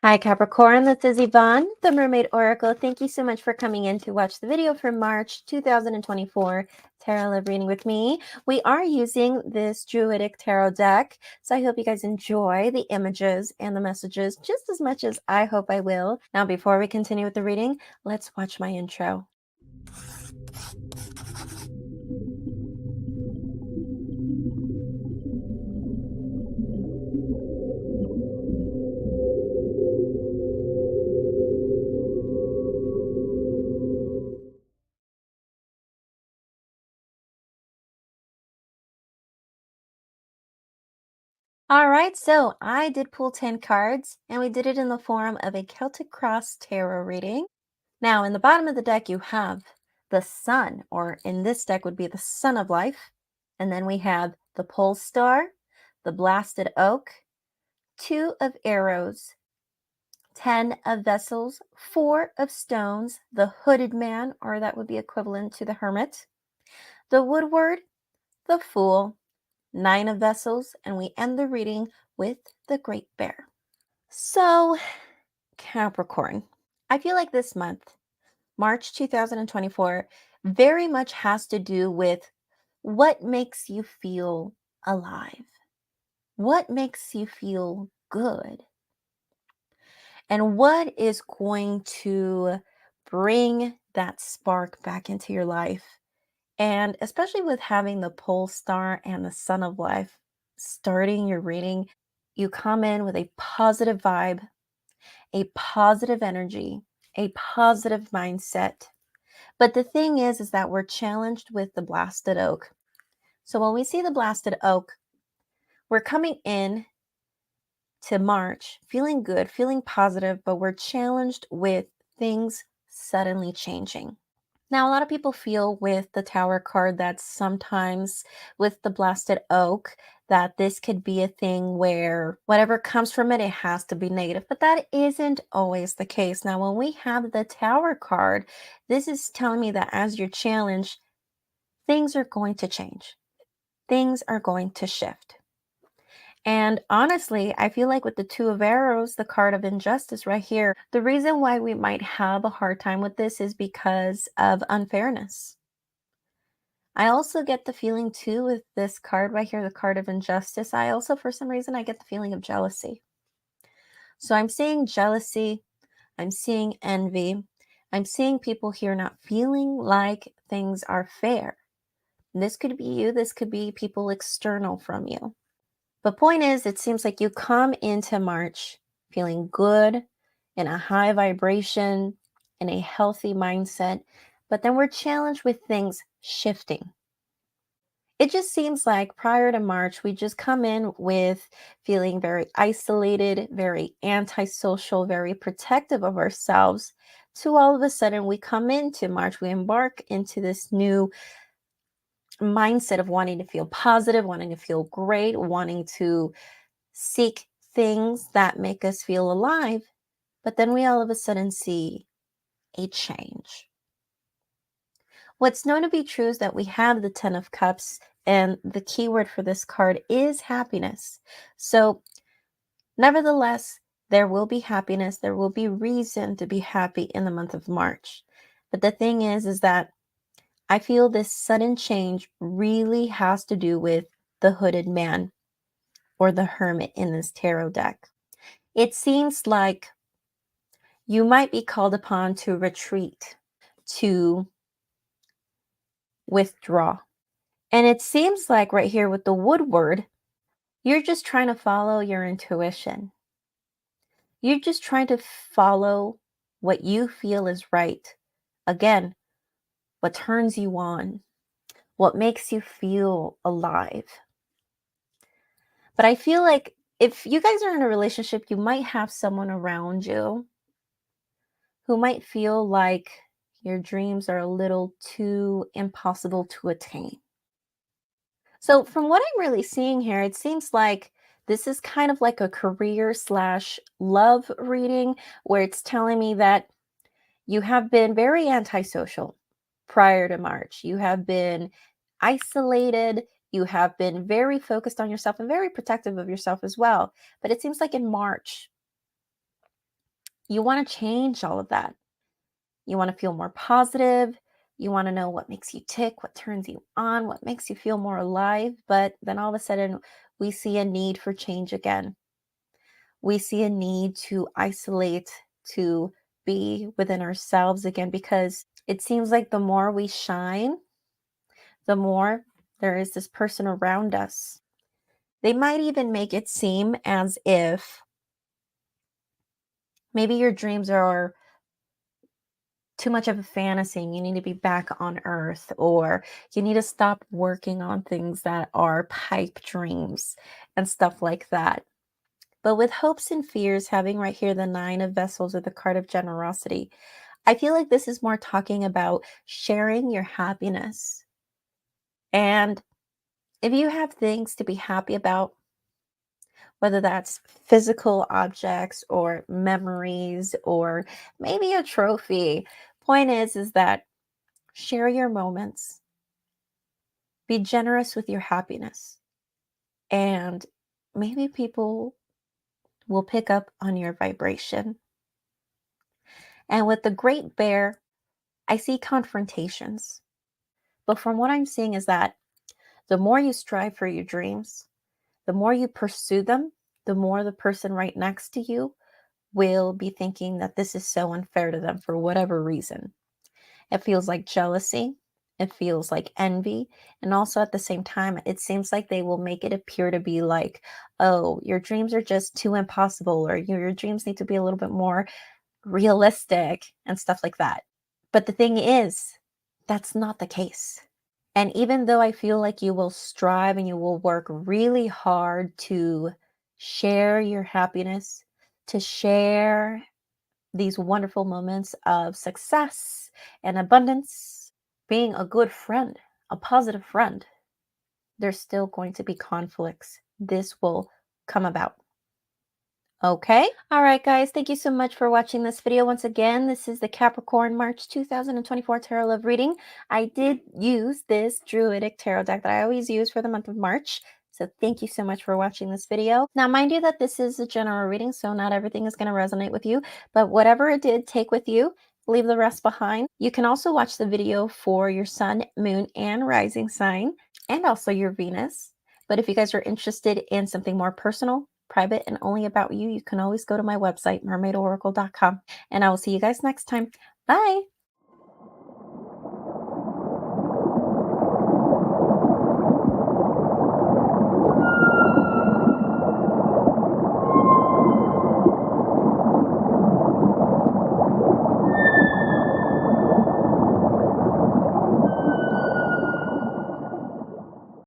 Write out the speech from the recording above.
Hi Capricorn, this is Yvonne, the Mermaid Oracle. Thank you so much for coming in to watch the video for March 2024 Tarot Love Reading with me. We are using this Druidic Tarot deck, so I hope you guys enjoy the images and the messages just as much as I hope I will. Now, before we continue with the reading, let's watch my intro. All right, so I did pull 10 cards, and we did it in the form of a Celtic Cross Tarot reading. Now, in the bottom of the deck, you have the Sun, or in this deck would be the Sun of Life. And then we have the Pole Star, the Blasted Oak, 2 of Arrows, 10 of Vessels, 4 of Stones, the Hooded Man, or that would be equivalent to the Hermit, the Woodward, the Fool, 9 of Vessels, and we end the reading with the Great Bear. So, Capricorn, I feel like this month, March 2024, very much has to do with what makes you feel alive, what makes you feel good, and what is going to bring that spark back into your life. And especially with having the pole star and the sun of life starting your reading, you come in with a positive vibe, a positive energy, a positive mindset. But the thing is that we're challenged with the blasted oak. So when we see the blasted oak, we're coming in to March feeling good, feeling positive, but we're challenged with things suddenly changing. Now, a lot of people feel with the Tower card that sometimes with the blasted oak, that this could be a thing where whatever comes from it, it has to be negative, but that isn't always the case. Now, when we have the Tower card, this is telling me that as you're challenged, things are going to change. Things are going to shift. And honestly, I feel like with the 2 of Arrows, the card of injustice right here, the reason why we might have a hard time with this is because of unfairness. I also get the feeling too with this card right here, the card of injustice. I also, for some reason, I get the feeling of jealousy. So I'm seeing jealousy. I'm seeing envy. I'm seeing people here not feeling like things are fair. This could be you. This could be people external from you. But point is, it seems like you come into March feeling good, in a high vibration, in a healthy mindset, but then we're challenged with things shifting. It just seems like prior to March, we just come in with feeling very isolated, very antisocial, very protective of ourselves, to all of a sudden we come into March, we embark into this new mindset of wanting to feel positive, wanting to feel great, wanting to seek things that make us feel alive, but then we all of a sudden see a change. What's known to be true is that we have the 10 of Cups, and the keyword for this card is happiness. So, nevertheless, there will be happiness. There will be reason to be happy in the month of March. But the thing is that I feel this sudden change really has to do with the hooded man or the hermit in this tarot deck. It seems like you might be called upon to retreat, to withdraw. And it seems like right here with the Woodward, you're just trying to follow your intuition. You're just trying to follow what you feel is right. Again, what turns you on, what makes you feel alive. But I feel like if you guys are in a relationship, you might have someone around you who might feel like your dreams are a little too impossible to attain. So from what I'm really seeing here, it seems like this is kind of like a career slash love reading where it's telling me that you have been very antisocial prior to March. You have been isolated. You have been very focused on yourself and very protective of yourself as well. But it seems like in March, You want to change all of that. You want to feel more positive. You want to know what makes you tick, what turns you on, what makes you feel more alive. But then all of a sudden, we see a need for change again. We see a need to isolate, to be within ourselves again, because it seems like the more we shine, the more there is this person around us. They might even make it seem as if maybe your dreams are too much of a fantasy and you need to be back on earth, or you need to stop working on things that are pipe dreams and stuff like that. But with hopes and fears, having right here the Nine of Vessels or the card of generosity, I feel like this is more talking about sharing your happiness. And if you have things to be happy about, whether that's physical objects or memories or maybe a trophy, point is that share your moments. Be generous with your happiness. And maybe people will pick up on your vibration. And with the Great Bear, I see confrontations. But from what I'm seeing is that the more you strive for your dreams, the more you pursue them, the more the person right next to you will be thinking that this is so unfair to them for whatever reason. It feels like jealousy. It feels like envy. And also at the same time, it seems like they will make it appear to be like, oh, your dreams are just too impossible, or your dreams need to be a little bit more realistic and stuff like that. But the thing is, that's not the case. And even though I feel like you will strive and you will work really hard to share your happiness, to share these wonderful moments of success and abundance, being a good friend, a positive friend, there's still going to be conflicts. This will come about. Okay. All right, guys. Thank you so much for watching this video. Once again, this is the Capricorn March 2024 Tarot Love reading. I did use this Druidic Tarot deck that I always use for the month of March. So thank you so much for watching this video. Now, mind you that this is a general reading, so not everything is going to resonate with you, but whatever it did, take with you. Leave the rest behind. You can also watch the video for your sun, moon, and rising sign, and also your Venus. But if you guys are interested in something more personal, private, and only about you, you can always go to my website, mermaidoracle.com. And I will see you guys next time. Bye.